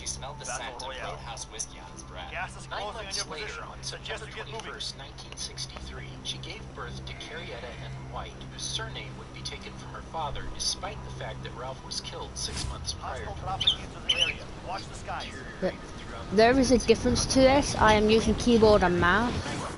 she smelled the scent of Roadhouse whiskey on his breath. 9 months later, on September 21st, 1963, she gave birth to Carrietta N. White, whose surname would be taken from her father, despite the fact that Ralph was killed 6 months prior. There is a difference to this. I am using keyboard and mouse,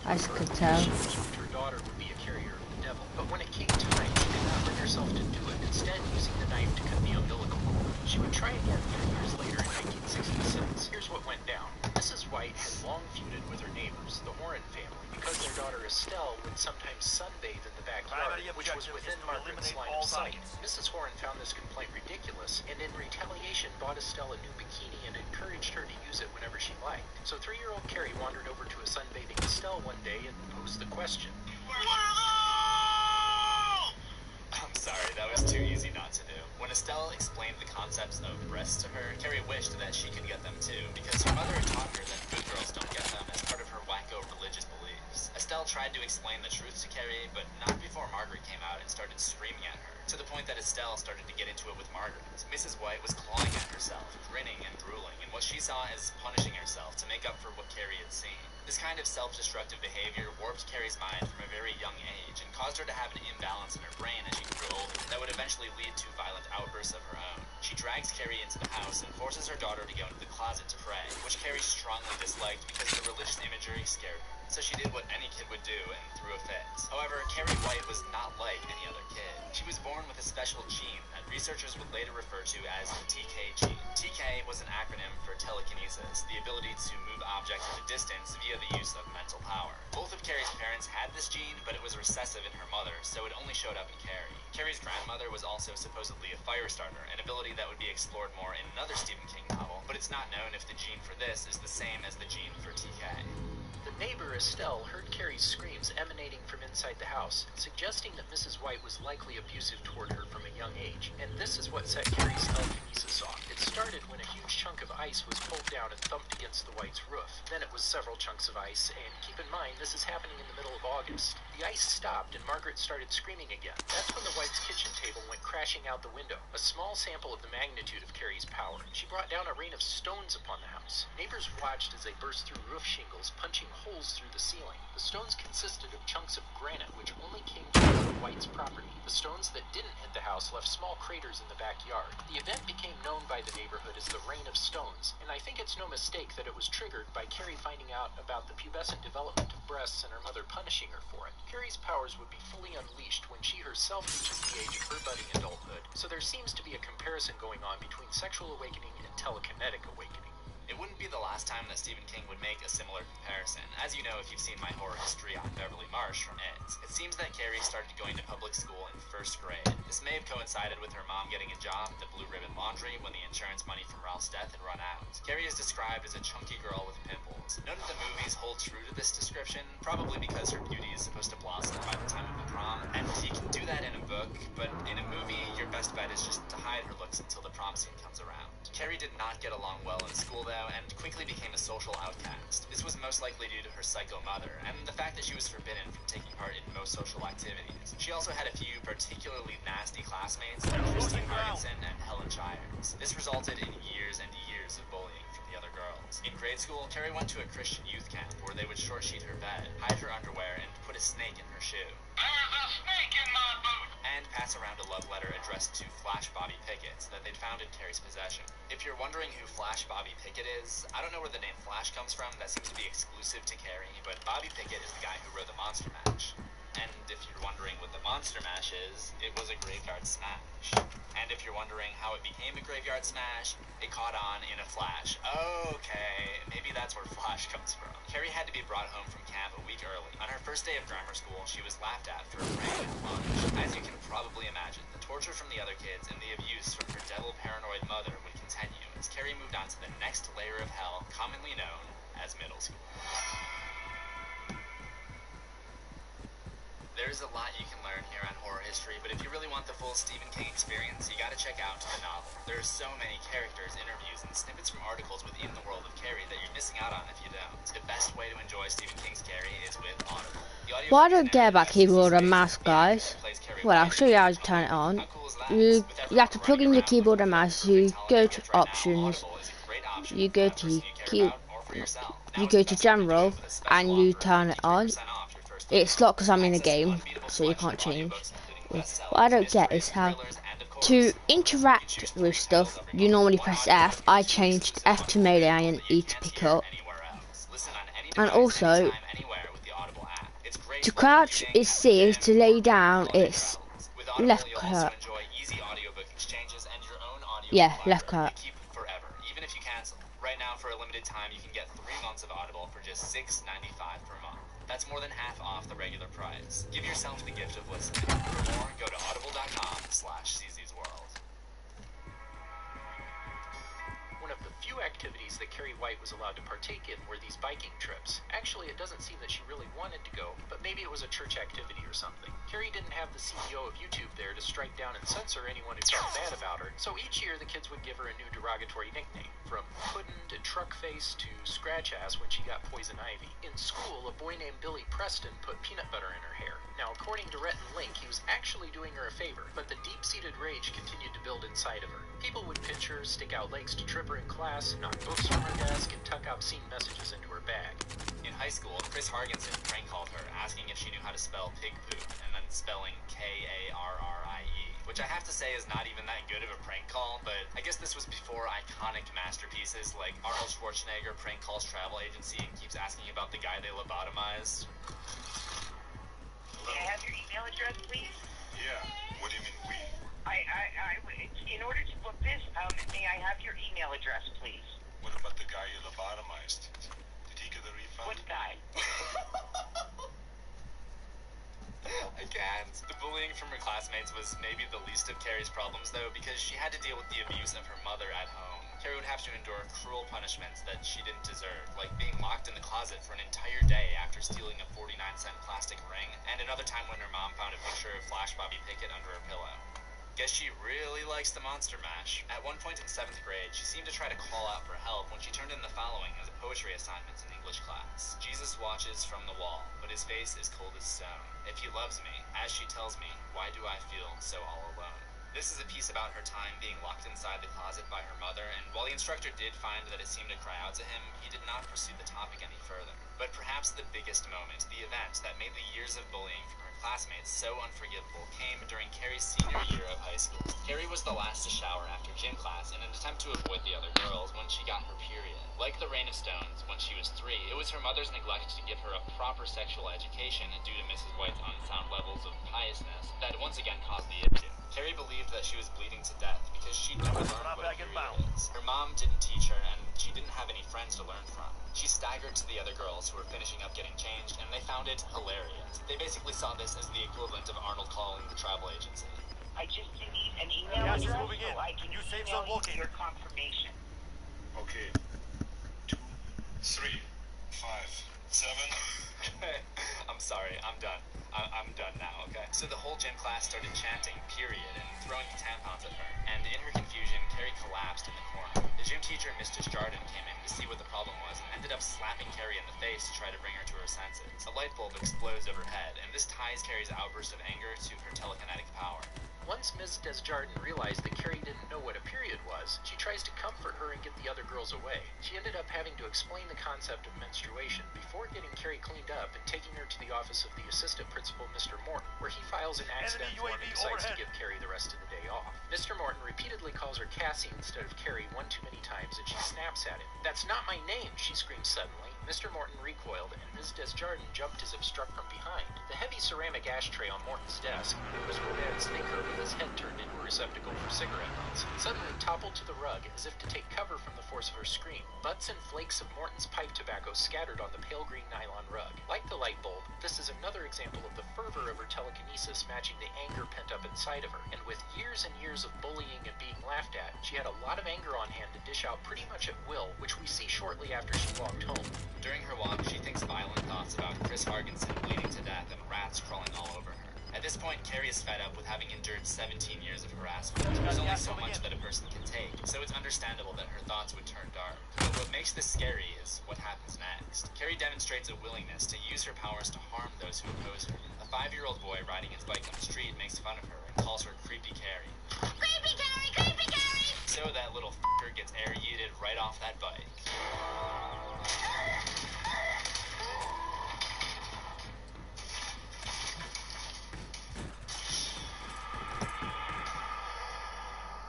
as you could tell. Her daughter would be a carrier of the devil, but when it came time, she could not bring herself to do it, instead using the knife to cut the umbilical cord. She would try again 3 years later in 1966. Here's what went down. Mrs. White had long feuded with her neighbors, the Horan family, because their daughter Estelle would sometimes sunbathe in the backyard, which was within Margaret's line of sight. Mrs. Horan found this complaint ridiculous, and in retaliation bought Estelle a new bikini and encouraged her to use it whenever she liked. So 3-year-old Carrie wandered over to a sunbathing Estelle one day and posed the question. I'm sorry, that was too easy not to do. When Estelle explained the concepts of breasts to her, Carrie wished that she could get them too, because her mother had taught her that good girls don't get them as part of her wacko religious beliefs. Estelle tried to explain the truth to Carrie, but not before Margaret came out and started screaming at her, to the point that Estelle started to get into it with Margaret. Mrs. White was clawing at herself, grinning and drooling, in what she saw as punishing herself to make up for what Carrie had seen. This kind of self-destructive behavior warped Carrie's mind from a very young age and caused her to have an imbalance in her brain as she grew older that would eventually lead to violent outbursts of her own. She drags Carrie into the house and forces her daughter to go into the closet to pray, which Carrie strongly disliked because the religious imagery scared her. So she did what any kid would do and threw a fit. However, Carrie White was not like any other kid. She was born with a special gene that researchers would later refer to as the TK gene. TK was an acronym for telekinesis, the ability to move objects at a distance via the use of mental power. Both of Carrie's parents had this gene, but it was recessive in her mother, so it only showed up in Carrie. Carrie's grandmother was also supposedly a fire starter, an ability that would be explored more in another Stephen King novel, but it's not known if the gene for this is the same as the gene for TK. The neighbor, Estelle, heard Carrie's screams emanating from inside the house, suggesting that Mrs. White was likely abusive toward her from a young age, and this is what set Carrie's telekinesis off. It started when a huge chunk of ice was pulled down and thumped against the White's roof. Then it was several chunks of ice, and keep in mind, this is happening in the middle of August. The ice stopped, and Margaret started screaming again. That's when the White's kitchen table went crashing out the window, a small sample of the magnitude of Carrie's power. She brought down a rain of stones upon the house. Neighbors watched as they burst through roof shingles, punching holes through the ceiling. The stones consisted of chunks of granite which only came from the White's property. The stones that didn't hit the house left small craters in the backyard. The event became known by the neighborhood as the Rain of Stones, and I think it's no mistake that it was triggered by Carrie finding out about the pubescent development of breasts and her mother punishing her for it. Carrie's powers would be fully unleashed when she herself reaches the age of her budding adulthood, so there seems to be a comparison going on between sexual awakening and telekinetic awakening. It wouldn't be the last time that Stephen King would make a similar comparison, as you know if you've seen my horror history on Beverly Marsh from It. It seems that Carrie started going to public school in 1st grade. This may have coincided with her mom getting a job at the Blue Ribbon Laundry when the insurance money from Ralph's death had run out. Carrie is described as a chunky girl with pimples. None of the movies hold true to this description, probably because her beauty is supposed to blossom by the time of the prom, and you can do that in a book, but in a movie, your best bet is just to hide her looks until the prom scene comes around. Carrie did not get along well in school though, and quickly became a social outcast. This was most likely due to her psycho mother, and the fact that she was forbidden from taking part in most social activities. She also had a few particularly nasty classmates like Christine Marginson and Helen Chires. This resulted in years and years of bullying from the other girls. In grade school, Carrie went to a Christian youth camp where they would short sheet her bed, hide her underwear, and put a snake in her shoe. There's a snake in my boot! And pass around a love letter addressed to Flash Bobby Pickett that they'd found in Carrie's possession. If you're wondering who Flash Bobby Pickett is, I don't know where the name Flash comes from. That seems to be exclusive to Carrie, but Bobby Pickett is the guy who wrote the Monster Mash. And if you're wondering what the Monster Mash is, it was a graveyard smash. And if you're wondering how it became a graveyard smash, it caught on in a flash. Okay, maybe that's where Flash comes from. Carrie had to be brought home from camp a week early. On her first day of grammar school, she was laughed at for a prank at lunch. As you can probably imagine, the torture from the other kids and the abuse from her devil-paranoid mother would continue as Carrie moved on to the next layer of hell, commonly known as middle school. There's a lot you can learn here on horror history, but if you really want the full Stephen King experience, you gotta check out the novel. There are so many characters, interviews, and snippets from articles within the world of Carrie that you're missing out on if you don't. The best way to enjoy Stephen King's Carrie is with Audible. Well, I don't care about keyboard and mouse, guys. Well, I'll show you how to turn it on. You have to plug in your keyboard and mouse, you go to options, option you for go that to person you care keep, about or for yourself. Now you is go the to best time to do general it with a special and you offer, turn it on. 15% off your first It's ebook. locked because I'm in a Access an game, unbeatable so you selection can't of change. audiobooks, including What bestsellers, I don't get mysteries, is how thrillers, and of to course, you interact choose with 3 stuff, titles every you month. normally One press audiobook F. I includes 2 changed exclusive F months to of melee Audible and that you E to can't pick hear up. anywhere else. Listen on any And device, also, anytime, anywhere with the Audible app. It's great to for crouch commuting, is C, gym, to lay work, and down holiday it's travels. With Audible, left you'll also crouch. enjoy easy audiobook exchanges and your own audiobook Yeah, left library crouch. you keep forever, even if you cancel. Right now, for a limited time, you can get 3 months of Audible for just $6.95 per month. That's more than half off the regular price. Give yourself the gift of listening. For more, go to audible.com/CZ'sWorld. One of the few activities that Carrie White was allowed to partake in were these biking trips. Actually, it doesn't seem that she really wanted to go, but maybe it was a church activity or something. Carrie didn't have the CEO of YouTube there to strike down and censor anyone who felt bad about her, so each year the kids would give her a new derogatory nickname, from Puddin' to Truckface to Scratch Ass when she got poison ivy. In school, a boy named Billy Preston put peanut butter in her hair. Now, according to Rhett and Link, he was actually doing her a favor, but the deep-seated rage continued to build inside of her. People would pinch her, stick out legs to trip her in class, knock books from her desk, and tuck obscene messages into her bag. In high school, Chris Hargensen prank called her, asking if she knew how to spell pig poop, and then spelling Karrie, which I have to say is not even that good of a prank call, but I guess this was before iconic masterpieces like Arnold Schwarzenegger prank calls travel agency and keeps asking about the guy they lobotomized. May I have your email address, please? Yeah. What do you mean we? In order to book this, may I have your email address, please? What about the guy you lobotomized? Did he get a refund? What guy? I can't. The bullying from her classmates was maybe the least of Carrie's problems, though, because she had to deal with the abuse of her mother at home. Carrie would have to endure cruel punishments that she didn't deserve, like being locked in the closet for an entire day after stealing a 49-cent plastic ring, and another time when her mom found a picture of Flash Bobby Pickett under her pillow. Guess she really likes the Monster Mash. At one point in 7th grade, she seemed to try to call out for help when she turned in the following as poetry assignments in English class. Jesus watches from the wall, but his face is cold as stone. If he loves me, as she tells me, why do I feel so all alone? This is a piece about her time being locked inside the closet by her mother, and while the instructor did find that it seemed to cry out to him, he did not pursue the topic any further. But perhaps the biggest moment, the event that made the years of bullying from her classmates so unforgivable, came during Carrie's senior year of high school. Carrie was the last to shower after gym class in an attempt to avoid the other girls when she got her period. Like the Rain of Stones, when she was 3, it was her mother's neglect to give her a proper sexual education due to Mrs. White's unsound levels of piousness that once again caused the issue. Carrie believed that she was bleeding to death because she'd never learned what a period is. Her mom didn't teach her, and she didn't have any friends to learn from. She staggered to the other girls who were finishing up getting changed, and they found it hilarious. They basically saw this as the equivalent of Arnold calling the travel agency. I just need an email Gas is address moving in. so I can New safe email zone you located. your confirmation. Okay. 2, 3, 5, 7. I'm sorry, I'm done. I'm done now, okay? So the whole gym class started chanting, period, and throwing tampons at her. And in her confusion, Carrie collapsed in the corner. The gym teacher, Mr. Jardin, came in to see what the problem was and ended up slapping Carrie in the face to try to bring her to her senses. A light bulb explodes overhead, and this ties Carrie's outburst of anger to her telekinetic power. Once Ms. Desjardins realized that Carrie didn't know what a period was, she tries to comfort her and get the other girls away. She ended up having to explain the concept of menstruation before getting Carrie cleaned up and taking her to the office of the assistant principal, Mr. Morton, where he files an accident form and decides to give Carrie the rest of the day off. Mr. Morton repeatedly calls her Cassie instead of Carrie one too many times, and she snaps at him. "That's not my name," she screams suddenly. Mr. Morton recoiled, and Ms. Desjardins jumped as if struck from behind. The heavy ceramic ashtray on Morton's desk, it was Rodin's thinker with his head turned into a receptacle for cigarette butts, suddenly toppled to the rug as if to take cover from the force of her scream. Butts and flakes of Morton's pipe tobacco scattered on the pale green nylon rug. Like the light bulb, this is another example of the fervor of her telekinesis matching the anger pent up inside of her, and with years and years of bullying and being laughed at, she had a lot of anger on hand to dish out pretty much at will, which we see shortly after she walked home. During her walk, she thinks violent thoughts about Chris Hargensen bleeding to death and rats crawling all over her. At this point, Carrie is fed up with having endured 17 years of harassment. There's only so much that a person can take, so it's understandable that her thoughts would turn dark. But what makes this scary is what happens next. Carrie demonstrates a willingness to use her powers to harm those who oppose her. A 5-year-old boy riding his bike on the street makes fun of her and calls her Creepy Carrie. Creepy Carrie! Creepy Carrie! So that little f***er gets air yeeted right off that bike.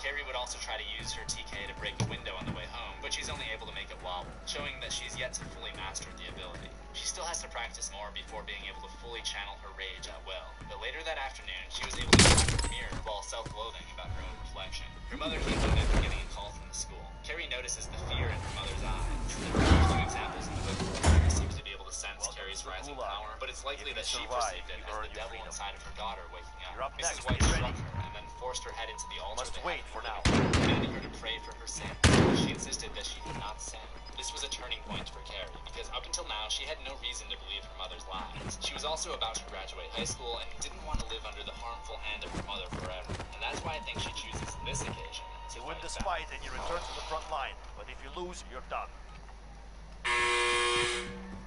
Carrie would also try to use her TK to break a window on the way home, but she's only able to make it wobble, showing that she's yet to fully master the ability. She still has to practice more before being able to fully channel her rage at will. But later that afternoon, she was able to look in her mirror while self-loathing about her own reflection. Her mother came home after getting a call from the school. Carrie notices the fear in her mother's eyes. There are a few examples in the book where Carrie seems to be able to sense Carrie's rising power, but it's likely that she perceived it as the devil inside of her daughter waking up. Mrs. White struck her and then forced her head into the altar. Must wait for now. Demanding her to pray for her sins. She insisted that she had not sinned. This was a turning point for Carrie, because up until now, she had no reason to believe her mother's lies. She was also about to graduate high school and didn't want to live under the harmful hand of her mother forever. And that's why I think she chooses this occasion to You win fight this back. fight and you return to the front line, but if you lose, you're done.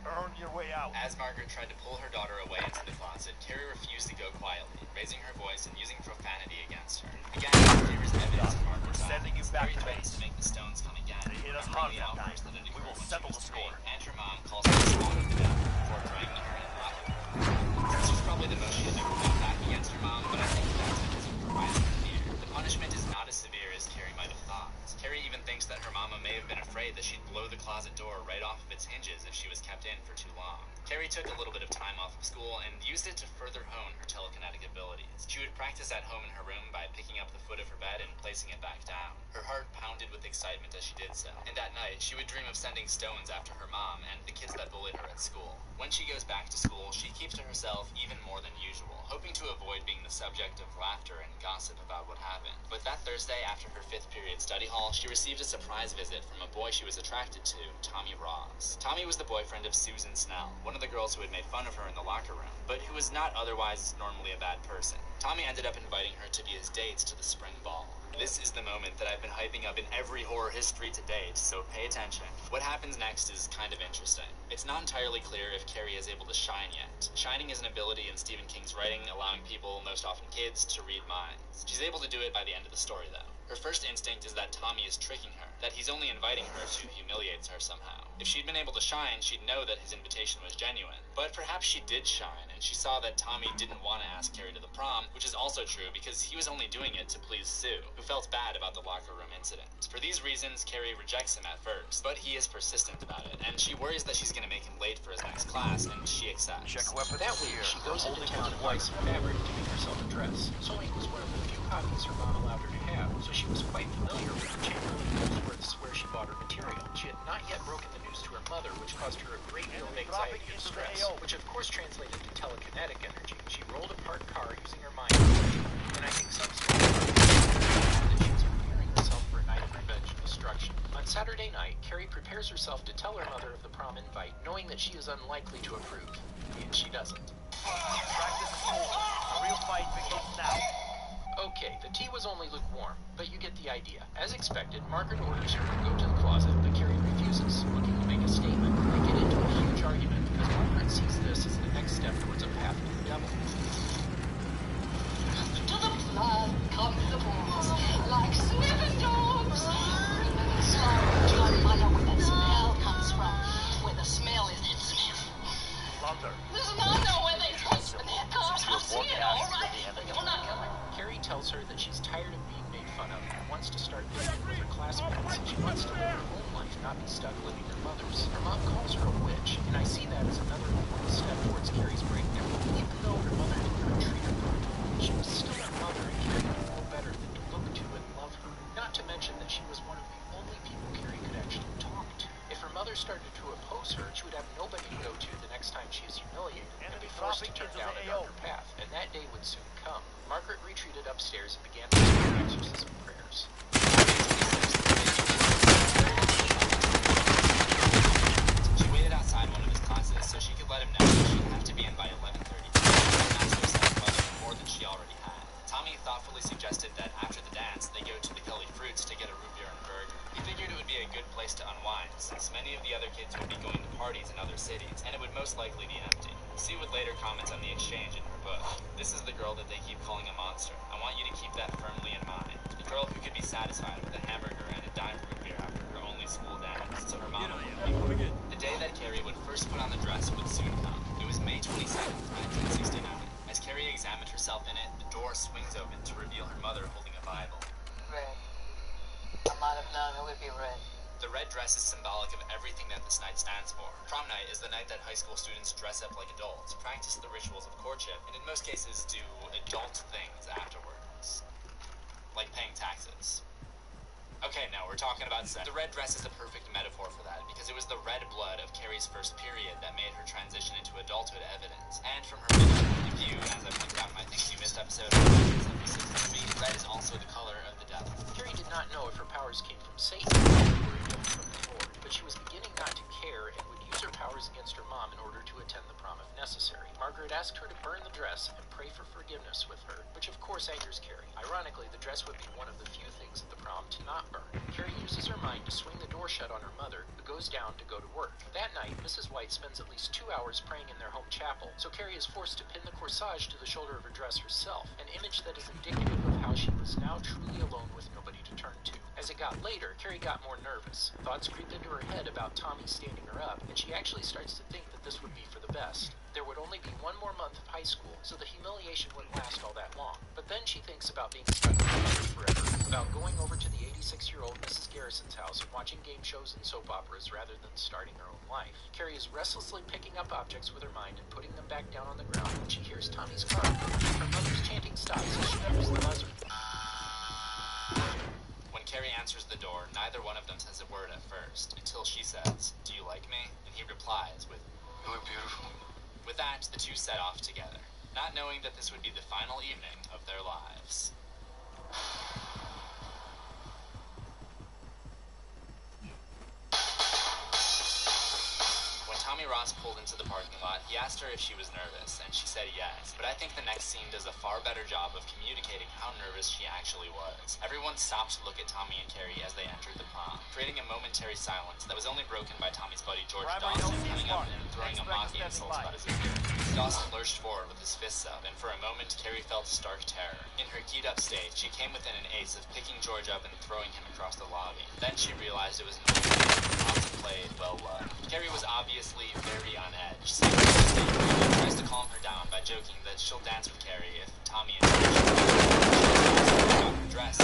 Earn your way out. As Margaret tried to pull her daughter away into the closet, Carrie refused to go quietly, raising her voice and using profanity against her. Again, there is evidence of Margaret's Sending you eyes. back Carrie to threatens base. to make the stones come again. They hit us Remembering hard the that offers time. that had We will occurred when settle she was the score. 3, and her mom calls her a swallow to death before dragging her in the locker room. This was probably the most she had ever fought back against her mom, but I think that's because of her rising fear. The punishment is not as severe as Carrie might have thought. Carrie even thinks that her mama may have been afraid that she'd blow the closet door right off of its hinges if she was kept in for too long. Carrie took a little bit of time off of school and used it to further hone her telekinetic abilities. She would practice at home in her room by picking up the foot of her bed and placing it back down. Her heart pounded with excitement as she did so, and at night she would dream of sending stones after her mom and the kids that bullied her at school. When she goes back to school, she keeps to herself even more than usual, hoping to avoid being the subject of laughter and gossip about what happened. But that Thursday, after her 5th period study hall, she received a surprise visit from a boy she was attracted to, Tommy Ross. Tommy was the boyfriend of Susan Snell, one of the girls who had made fun of her in the locker room, but who was not otherwise normally a bad person. Tommy ended up inviting her to be his dates to the spring ball. This is the moment that I've been hyping up in every horror history to date, so pay attention. What happens next is kind of interesting. It's not entirely clear if Carrie is able to shine yet. Shining is an ability in Stephen King's writing, allowing people, most often kids, to read minds. She's able to do it by the end of the story, though. Her first instinct is that Tommy is tricking her, that he's only inviting her to humiliate her somehow. If she'd been able to shine, she'd know that his invitation was genuine. But perhaps she did shine, and she saw that Tommy didn't want to ask Carrie to the prom, which is also true because he was only doing it to please Sue, who felt bad about the locker room incident. For these reasons, Carrie rejects him at first, but he is persistent about it, and she worries that she's going to make him late for his next class, and she accepts. Check weapons That here. week, she goes into Holding town this and buys some fabric to make herself a dress. Sewing was one of the few hobbies her mom allowed her to have, so she was quite familiar with the Chamberlain Goldsworths where she bought her material. She had not yet broken the news to her mother, which caused her a great deal of anxiety and stress, which of course translated to telekinetic energy. She rolled a parked car using her mind, and I think some small that she was preparing herself for a night of revenge and destruction. On Saturday night, Carrie prepares herself to tell her mother of the prom invite, knowing that she is unlikely to approve. And she doesn't. Practice is over. The real fight begins now. Okay, the tea was only lukewarm, but you get the idea. As expected, Margaret orders her to go to the closet, but Carrie refuses, looking to make a statement. They get into a huge argument because Margaret sees this as the next step towards a path to the devil. To the blood come the bulls, like sniffing dogs. Bringing slow to fire where that smell comes from. Where the smell is that smell. Thunder. Listen, I know where they place when they're caught. I see it all right, but you're not going. Carrie tells her that she's tired of being made fun of and wants to start living with her classmates. She wants to live her own life, not be stuck living her mother's. Her mom calls her a witch, and I see that as another important step towards Carrie's breakdown. Even though her mother didn't treat her properly, she was still her mother, and Carrie knew no better than to look to and love her. Not to mention that she was one of the only people Carrie could actually talk to. If her mother started to oppose her, she would have nobody to go to the next time she is humiliated and be forced to turn down a darker path, and that day would soon come. Margaret retreated upstairs and began to say her exorcism prayers. She waited outside one of his classes so she could let him know that she'd have to be in by 11:30 to announce herself mother more than she already had. Tommy thoughtfully suggested that after the dance, they go to the Gully Fruits to get a root beer and burger. He figured it would be a good place to unwind, since many of the other kids would be going to parties in other cities, and it would most likely be empty. Sue would later comment on the exchange in her book. This is the girl that they keep calling a monster. I want you to keep that firmly in mind. The girl who could be satisfied with a hamburger and a dime from a beer after her only school dance, so her mom would be. The day that Carrie would first put on the dress would soon come. It was May 27th, 1969. As Carrie examined herself in it, the door swings open to reveal her mother holding a Bible. Red. I might have known it would be red. The red dress is symbolic of everything that this night stands for. Prom night is the night that high school students dress up like adults, practice the rituals of courtship, and in most cases do adult things afterwards. Like paying taxes. Okay, no, we're talking about sex. The red dress is a perfect metaphor for that, because it was the red blood of Carrie's first period that made her transition into adulthood evidence. And from her point of view, as I pointed out in my Things You Missed episode of 1976, red is also the color of the devil. Carrie did not know if her powers came from Satan or from the Lord, but she was beginning not to care and would use her powers against her mom in order to attend the prom if necessary. Margaret asked her to burn the dress and pray for forgiveness with her, which of course angers Carrie. Ironically, the dress would be one of the few things at the prom to not burn. Carrie uses her mind to swing the door shut on her mother, who goes down to go to work. That night, Mrs. White spends at least 2 hours praying in their home chapel, so Carrie is forced to pin the corsage to the shoulder of her dress herself, an image that is indicative of how she was now truly alone with nobody to turn to. As it got later, Carrie got more nervous. Thoughts creep into her head about Tommy standing her up, and she actually starts to think that this would be for the best. There would only be 1 more month of high school, so the humiliation wouldn't last all that long. But then she thinks about being stuck with her mother forever, about going over to the 86-year-old Mrs. Garrison's house and watching game shows and soap operas rather than starting her own life. Carrie is restlessly picking up objects with her mind and putting them back down on the ground when she hears Tommy's car. Her mother's chanting stops as she enters the buzzer. When Carrie answers the door, neither one of them says a word at first, until she says, "Do you like me?" And he replies with, You look beautiful. With that, the two set off together, not knowing that this would be the final evening of their lives. When Tommy Ross pulled into the parking lot, he asked her if she was nervous, and she said yes. But I think the next scene does a far better job of communicating how nervous she actually was. Everyone stopped to look at Tommy and Carrie as they entered the prom, creating a momentary silence that was only broken by Tommy's buddy George Dawson coming up and throwing a mocking insult about his appearance. Dawson lurched forward with his fists up, and for a moment Carrie felt stark terror. In her keyed up state, she came within an ace of picking George up and throwing him across the lobby. Then she realized it was an Dawson played well loved. Carrie was obviously very on edge. So she tries to calm her down by joking that she'll dance with Carrie if Tommy and George about her dress.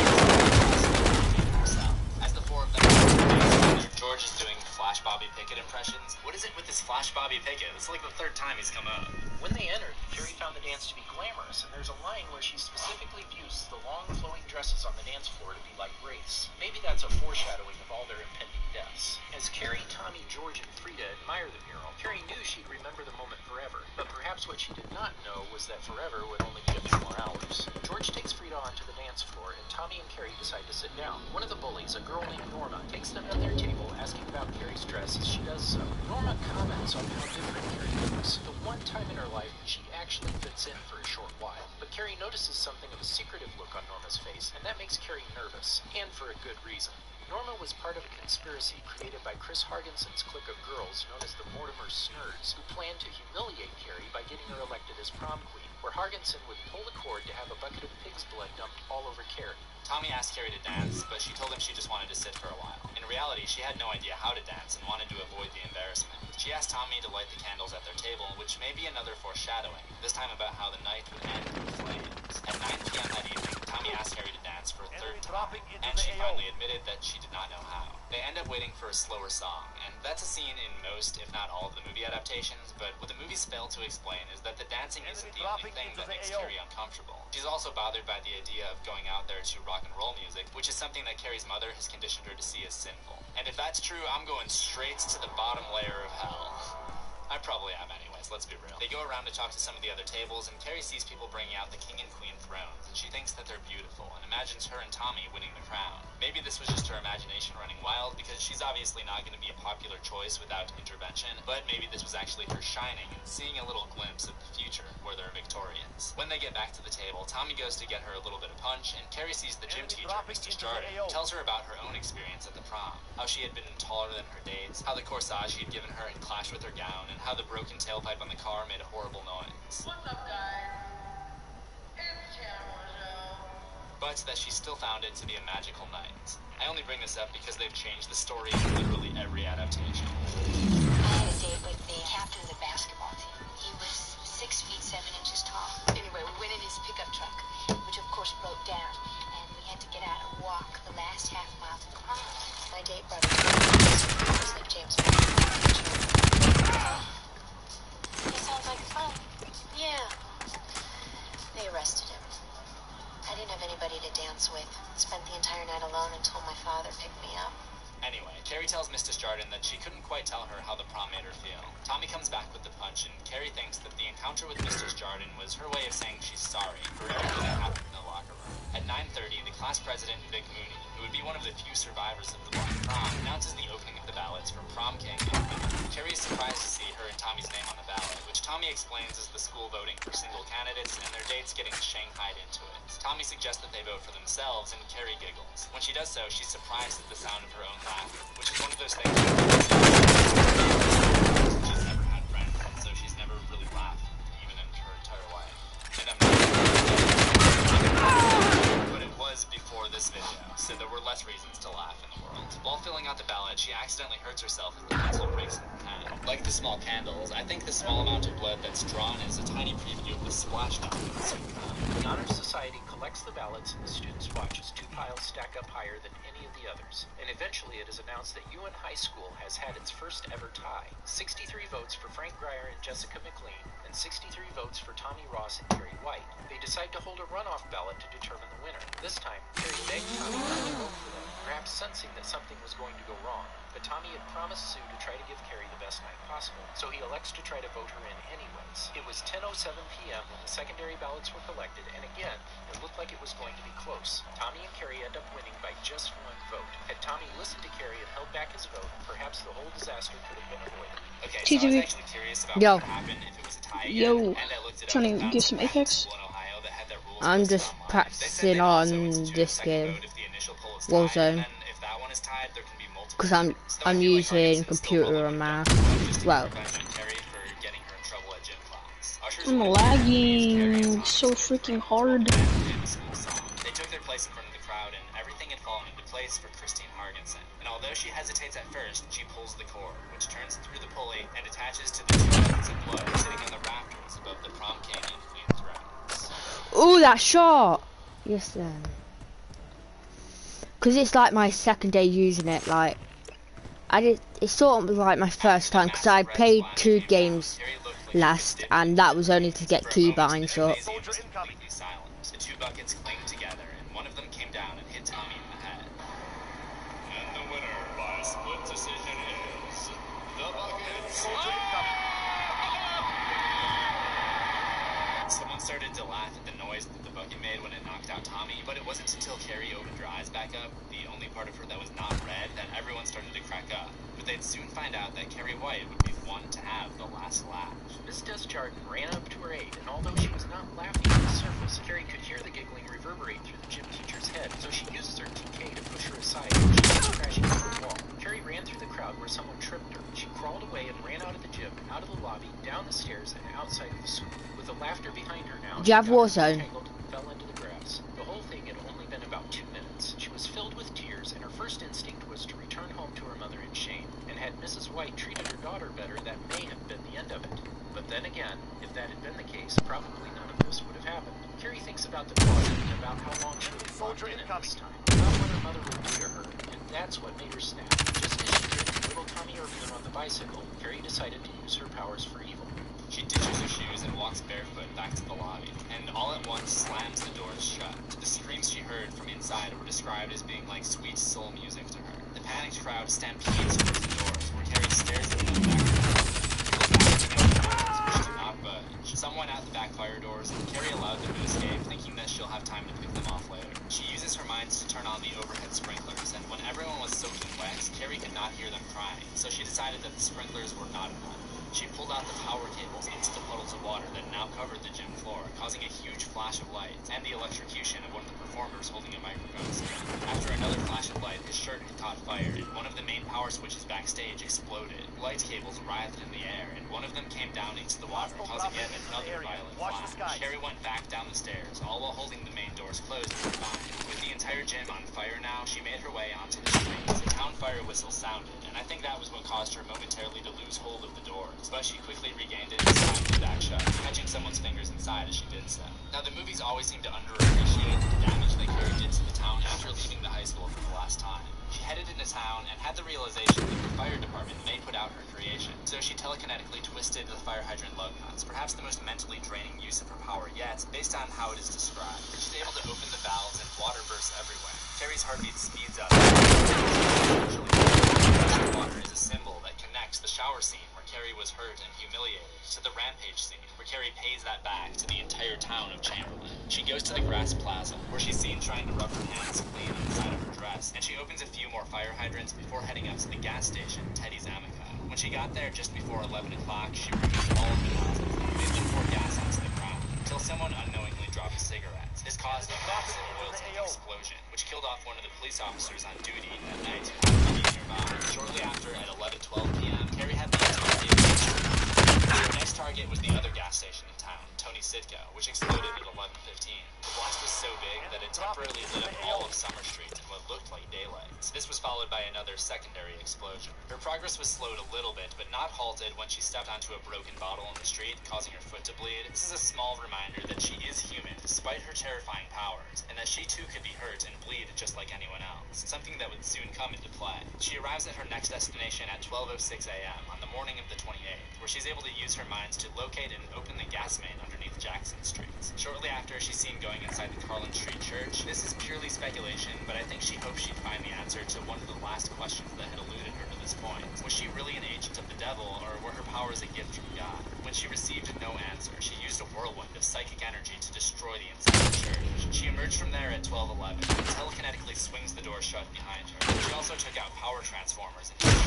As the four of them together, George is doing Flash Bobby Pickett impressions. What is it with this Flash Bobby Pickett? It's like the 3rd time he's come up. When they entered, Carrie found the dance to be glamorous, and there's a line where she specifically views the long flowing dresses on the dance floor to be like grace. Maybe that's a foreshadowing of all their impending deaths. As Carrie, Tommy, George, and Frida admire the mural, Carrie knew she'd remember the moment forever, but perhaps what she did not know was that forever would only be a few more hours. George takes Frida onto the dance floor, and Tommy and Carrie decide to sit down. One of the bullies, a girl named Norma, takes them to their table, asking about Carrie's dress as she does so. Norma comments on how different Carrie looks, the one time in her life when she actually fits in for a short while. But Carrie notices something of a secretive look on Norma's face, and that makes Carrie nervous, and for a good reason. Norma was part of a conspiracy created by Chris Hargenson's clique of girls known as the Mortimer Snurds, who planned to humiliate Carrie by getting her elected as prom queen, where Hargenson would pull the cord to have a bucket of pig's blood dumped all over Carrie. Tommy asked Carrie to dance, but she told him she just wanted to sit for a while. In reality, she had no idea how to dance and wanted to avoid the embarrassment. She asked Tommy to light the candles at their table, which may be another foreshadowing, this time about how the night would end in flames. At 9 p.m. that evening, Tommy asked Carrie to dance for a 3rd time, and she finally admitted that she did not know how. They end up waiting for a slower song, and that's a scene in most, if not all, of the movie adaptations, but what the movies fail to explain is that the dancing isn't the only thing that makes Carrie uncomfortable. She's also bothered by the idea of going out there to rock and roll music, which is something that Carrie's mother has conditioned her to see as sinful. And if that's true, I'm going straight to the bottom layer of hell. I probably am anyways, let's be real. They go around to talk to some of the other tables, and Carrie sees people bringing out the king and queen thrones, and she thinks that they're beautiful, and imagines her and Tommy winning the crown. Maybe this was just her imagination running wild, because she's obviously not going to be a popular choice without intervention, but maybe this was actually her shining and seeing a little glimpse of the future, where they're victorians. When they get back to the table, Tommy goes to get her a little bit of punch, and Carrie sees the gym teacher, Mr. Jardin, tells her about her own experience at the prom, how she had been taller than her dates, how the corsage he had given her had clashed with her gown, and how the broken tailpipe on the car made a horrible noise. What's up, guys? It's Cameron Show. but that she still found it to be a magical night. I only bring this up because they've changed the story in literally every adaptation. I had a date with the captain of the basketball team. He was 6 feet 7 inches tall. Anyway, we went in his pickup truck, which of course broke down, and we had to get out and walk the last half mile to the prom. My date brought his like James Bond. He sounds like fun. Yeah. They arrested him. I didn't have anybody to dance with. Spent the entire night alone until my father picked me up. Anyway, Carrie tells Mr. Jardin that she couldn't quite tell her how the prom made her feel. Tommy comes back with the punch, and Carrie thinks that the encounter with Mr. Jardin was her way of saying she's sorry for everything that happened in the locker room. At 9:30, the class president, Vic Mooney, who would be one of the few survivors of the Black Prom, announces the opening of the ballots for Prom King and Queen. Carrie is surprised to see her and Tommy's name on the ballot, which Tommy explains is the school voting for single candidates and their dates getting shanghaied into it. Tommy suggests that they vote for themselves, and Carrie giggles. When she does so, she's surprised at the sound of her own laughter, which is one of those things she's never had friends, so she's never really laughed, even in her entire life. And but it was before this video, so there were less reasons to laugh in the world. While filling out the ballot, she accidentally hurts herself as the pencil breaks in her hand. Like the small candles, I think the small amount of blood that's drawn is a tiny preview of the splashdown. The Honor Society collects the ballots, and the students watch as two piles stack up higher than any of the others. And eventually it is announced that UN High School has had its first ever tie. 63 votes for Frank Grier and Jessica McLean, and 63 votes for Tommy Ross and Carrie White. They decide to hold a runoff ballot to determine the winner. This time, Carrie begged Tommy not to vote for them, perhaps sensing that something was going to go wrong. But Tommy had promised Sue to try to give Carrie the best night possible, so he elects to try to vote her in anyways. It was 10:07 p.m. when the secondary ballots were collected, and again, it looked like it was going to be close. Tommy and Carrie end up winning by just one vote. Had Tommy listened to Carrie and held back his vote, perhaps the whole disaster could have been avoided. Okay, so I was actually curious about what would happen if it was a tie again, and I looked it up trying and to found give some Apex. school in Ohio that had their rules I'm posted just online. practicing They said on they'd also institute a this second game, vote if the initial poll is tied, Warzone, and then if that one is tied, there can be multiple because votes. So I I'm feel like using Arkansas is still computer well and math. just to Well, prevent Carrie for getting her in trouble at gym class. Ushers I'm wanted to use Carrie as lagging so honors freaking for hard. the school song. They took their place in front of the crowd, and everything had fallen into place for Christine Hargensen. And although she hesitates at first, she pulls the cord, which turns through the pulley and attaches to the 2 buckets of blood sitting on the rafters above the Prom King and Queen's ranks. ooh, that shot! Yes then. Because it's like my second day using it, like, it's sort of like my first time, because I played 2 games last, and that was only to get keybinds up. Soldier incoming. The 2 buckets clanged together, and one of them came down and hit Tommy in the head. And the winner by a split decision is the Buckets. Soldier incoming. Someone started to laugh at the noise that the bucket made when it knocked out Tommy, but it wasn't until Carrie opened her eyes back up, the only part of her that was not red, that everyone started to crack up. But they'd soon find out that Carrie White would be one to have the last laugh. Miss Desjardins ran up to her aid, and although she was not laughing on the surface, Carrie could hear the giggling reverberate through the gym teacher's head, so she uses her TK to push her aside, and she was crashing into the wall. Carrie ran through the crowd where someone tripped her. She crawled away and ran out of the gym, out of the lobby, down the stairs, and outside of the school. With the laughter behind her now, Do you have Warzone? tangled and fell into the grass. The whole thing had only been about 2 minutes. She was filled with tears, and her first instinct was to return home to her mother in shame. And had Mrs. White treated her daughter better, that may have been the end of it. But then again, if that had been the case, probably none of this would have happened. Carrie thinks about the cause and about how long she would have Soldier been in incoming. this time. About what her mother would do to her, and that's what made her snap. Just as she did with little Tommy Irving on the bicycle, Carrie decided to use her powers for evil. She ditches her shoes and walks barefoot back to the lobby, and all at once slams the doors shut. The screams she heard from inside were described as being like sweet soul music to her. The panicked crowd stampedes towards the doors, where Carrie stares at them back which do not budge. Someone at the backfire doors, and Carrie allowed them to escape, thinking that she'll have time to pick them off later. She uses her minds to turn on the overhead sprinklers, and when everyone was soaking wet, Carrie could not hear them crying, so she decided that the sprinklers were not enough. She pulled out the power cables into the puddles of water that now covered the gym floor, causing a huge flash of light and the electrocution of one of the performers holding a microphone stand. After another flash of light, his shirt had caught fire, and one of the main power switches backstage exploded. Light cables writhed in the air, and one of them came down into the water, causing yet another violent flash. Carrie went back down the stairs, all while holding the main doors closed in her mind. With the entire gym on fire now, she made her way onto the streets. The town fire whistle sounded, and I think that was what caused her momentarily to lose hold of the doors. But she quickly regained it and slammed it back shut, catching someone's fingers inside as she did so. Now, the movies always seem to underappreciate the damage that Carrie did to the town after leaving the high school for the last time. She headed into town and had the realization that the fire department may put out her creation, so she telekinetically twisted the fire hydrant lug nuts, perhaps the most mentally draining use of her power yet, based on how it is described. She's able to open the valves and water bursts everywhere. Carrie's heartbeat speeds up. Water is a symbol that connects the shower scene where Carrie was hurt and humiliated to the rampage scene where Carrie pays that back to the entire town of Chamberlain. She goes to the grass plaza where she's seen trying to rub her hands clean on the side of her dress, and she opens a few more fire hydrants before heading up to the gas station, Teddy's Amica. When she got there just before 11 o'clock, she removed all of the nozzles and then poured gas onto the ground until someone unknowingly dropped a cigarette. This caused a massive oil tank explosion, which killed off one of the police officers on duty that night who happened to be nearby. Shortly after, at 11:12 p.m., Carrie had the entirety of the Her next target was the other gas station in town, Tony Sitko, which exploded at 11:15. The blast was so big that it temporarily lit up all of Summer Street in what looked like daylight. This was followed by another secondary explosion. Her progress was slowed a little bit, but not halted when she stepped onto a broken bottle in the street, causing her foot to bleed. This is a small reminder that she is human, despite her terrifying powers, and that she too could be hurt and bleed just like anyone else, something that would soon come into play. She arrives at her next destination at 12:06 a.m. on the morning of the 28th, where she's able to use her minds to locate and open the gas main underneath Jackson Street. Shortly after, she's seen going inside the Carlin Street Church. This is purely speculation, but I think she hoped she'd find the answer to one of the last questions that had eluded her to this point. Was she really an agent of the devil, or were her powers a gift from God? When she received no answer, she used a whirlwind of psychic energy to destroy the inside of the church. She emerged from there at 12:11 and telekinetically swings the door shut behind her. She also took out power transformers and live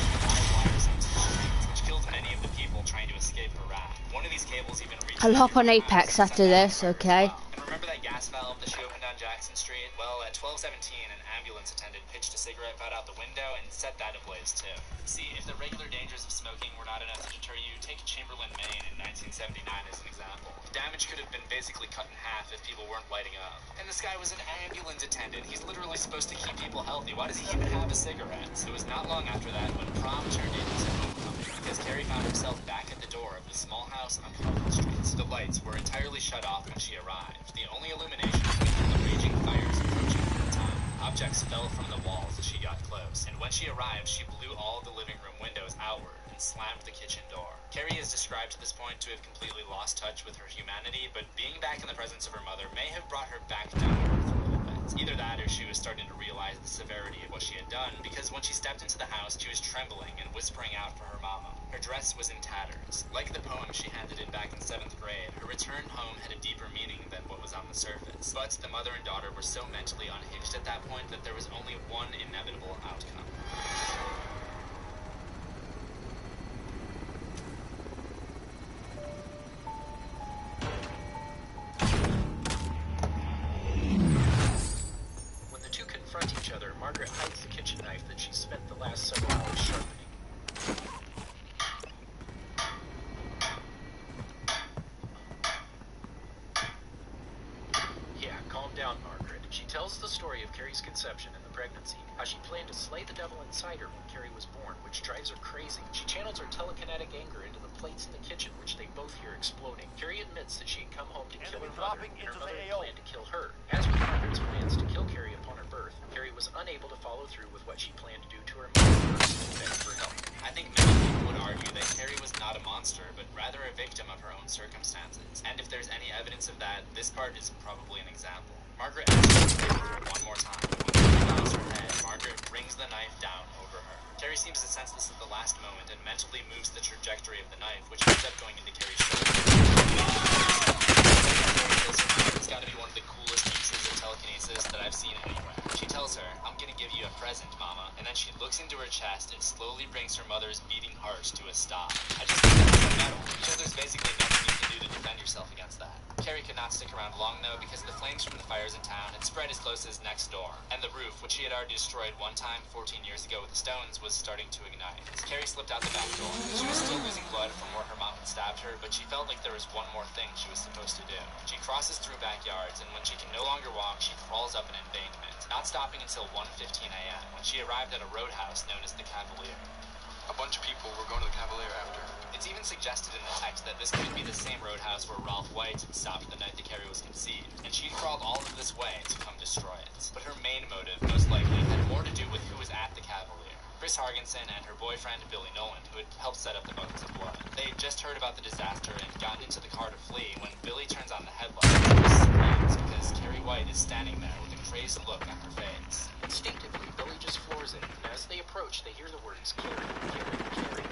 wires onto the streets, which killed many of the people trying to escape her wrath. One of these cables even reached... I'll hop on Apex after this, okay? And remember that gas valve that she opened on Jackson Street? Well, at 12:17, an ambulance attendant pitched a cigarette butt out the window and set that ablaze too. See, if the regular dangers of smoking were not enough to deter you, take Chamberlain, Maine in 1979 as an example. The damage could have been basically cut in half if people weren't lighting up. And this guy was an ambulance attendant. He's literally supposed to keep people healthy. Why does he even have a cigarette? It was not long after that when prom turned into homecoming, because Carrie found herself back at the door of the small house on Carlin Street. The lights were entirely shut off when she arrived. The only illumination came from the raging fires approaching from the top. Objects fell from the walls as she got close, and when she arrived, she blew all the living room windows outward and slammed the kitchen door. Carrie is described to this point to have completely lost touch with her humanity, but being back in the presence of her mother may have brought her back down to earth a little bit. Either that or she was starting to realize the severity of what she had done, because when she stepped into the house, she was trembling and whispering out for her mama. Her dress was in tatters. Like the poem she handed in back in 7th grade, her return home had a deeper meaning than what was on the surface. But the mother and daughter were so mentally unhinged at that point that there was only one inevitable outcome. When the two confront each other, Margaret hides the kitchen knife that she spent the last several hours sharpening. Yeah, calm down, Margaret. She tells the story of Carrie's conception and the pregnancy, how she planned to slay the devil inside her when Carrie was born, which drives her crazy. She channels her telekinetic anger into the plates in the kitchen, which they both hear exploding. Carrie admits that she had come home to kill her mother, and her mother had planned to kill her. As with Margaret's plans to kill Carrie upon her birth, Carrie was unable to follow through with what she planned to do to her mother and begged for help. I think many people would argue that Carrie was not a monster, but rather a victim of her own circumstances. And if there's any evidence of that, this part is probably an example. Margaret asks her to play with her one more time. When Carrie bows her head, Margaret brings the knife down over her. Carrie seems to sense this at the last moment and mentally moves the trajectory of the knife, which ends up going into Carrie's shoulder. It's got to be one of the coolest instances of telekinesis that I've seen anywhere. She tells her, "I'm gonna give you a present, Mama," and then she looks into her chest and slowly brings her mother's beating heart to a stop. I just think that's so metal, because there's basically nothing you can do to defend yourself against that. Carrie could not stick around long though, because the flames from the fires in town had spread as close as next door, and the roof, which she had already destroyed one time 14 years ago with the stones, was starting to ignite. Carrie slipped out the back door. She was still losing blood from where her mom had stabbed her, but she felt like there was one more thing she was supposed to do. She crosses through backyards, and when she can no longer walk, she crawls up an embankment, not stopping until 1:15 a.m., when she arrived at a roadhouse known as the Cavalier. A bunch of people were going to the Cavalier after. It's even suggested in the text that this could be the same roadhouse where Ralph White had stopped the night that Carrie was conceived, and she'd crawled all of this way to come destroy it. But her main motive, most likely, had more to do with who was at the Cavalier. Chris Hargensen and her boyfriend, Billy Nolan, who had helped set up the buckets of blood. They had just heard about the disaster and gotten into the car to flee when Billy turns on the headlights and screams because Carrie White is standing there with a crazed look on her face. Instinctively, Billy just floors it, and as they approach, they hear the words, "Carrie, Carrie, Carrie."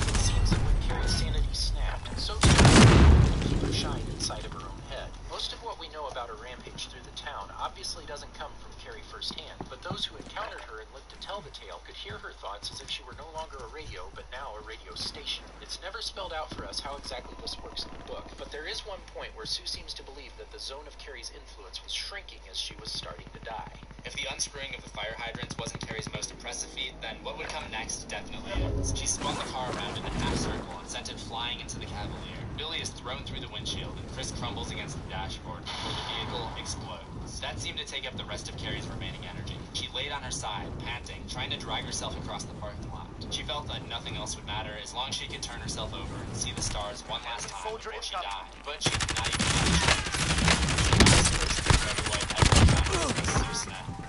It seems that when Carrie's sanity snapped, so too did keep her shine inside of her own head. Most of what we know about her rampage through the town obviously doesn't come from Carrie firsthand, but those who encountered her and lived to tell the tale could hear her thoughts as if she were no longer a radio, but now a radio station. It's never spelled out for us how exactly this works in the book, but there is one point where Sue seems to believe that the zone of Carrie's influence was shrinking as she was starting to die. If the unscrewing of the fire hydrants wasn't Carrie's most impressive feat, then what would come next definitely is. She spun the car around in a half circle and sent it flying into the Cavalier. Billy is thrown through the windshield, and Chris crumbles against the dashboard before the vehicle explodes. That seemed to take up the rest of Carrie's remaining energy. She laid on her side, panting, trying to drag herself across the parking lot. She felt that nothing else would matter as long as she could turn herself over and see the stars one last time before she died. But she did not even have a chance.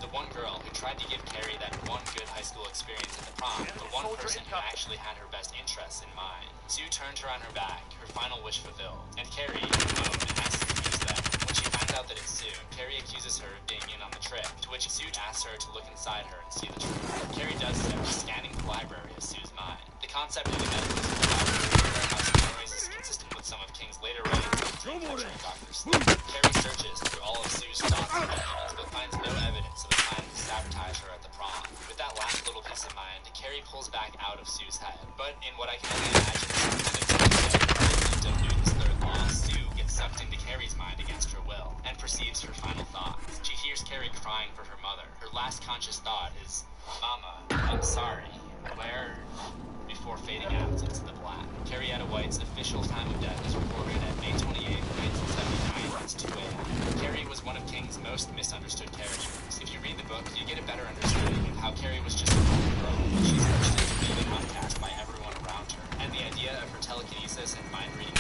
The one girl who tried to give Carrie that one good high school experience at the prom, the one person who actually had her best interests in mind. Sue turned her on her back, her final wish fulfilled, and Carrie moaned and asked to use them. When she finds out that it's Sue, Carrie accuses her of being in on the trick, to which Sue asks her to look inside her and see the truth. Carrie does so, scanning the library of Sue's mind. The concept of the medical warehouse noise is consistent with some of King's later writings on capturing Dr. Sleep. Carrie searches through all of Sue's thoughts and memories, but finds no evidence of the plan to sabotage her at the prom. With that last little piece of mind, Carrie pulls back out of Sue's head. But in what I can only imagine is kind of Newton's third law, Sue gets sucked into Carrie's mind against her will, and perceives her final thoughts. She hears Carrie crying for her mother. Her last conscious thought is, "Mama, I'm sorry. Where?" Before fading out into the black. Carrietta White's official time of death is recorded at May 28, 1979 at 2 a.m. Carrie was one of King's most misunderstood characters. If you read the book, you get a better understanding of how Carrie was just a normal girl, and she's pushed into being outcast by everyone around her. And the idea of her telekinesis and mind-reading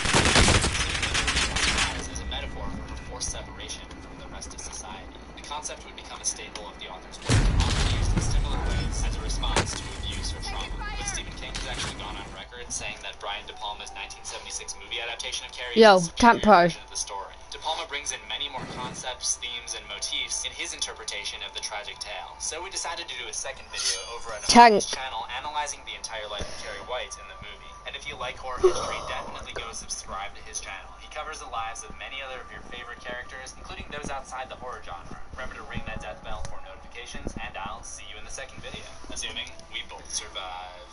as a metaphor for her forced separation from the rest of society. The concept would become a staple of the author's work, often used in similar ways as a response to abuse or trauma. But Stephen King has actually gone on record saying that Brian De Palma's 1976 movie adaptation of Carrie is a superior version of the story. De Palma brings in many more concepts, themes, and motifs in his interpretation of the tragic tale. So we decided to do a second video over on his channel analyzing the entire life of Carrie White in the movie. And if you like horror history, definitely go subscribe to his channel. He covers the lives of many other of your favorite characters, including those outside the horror genre. Remember to ring that death bell for notifications, and I'll see you in the second video, assuming we both survive.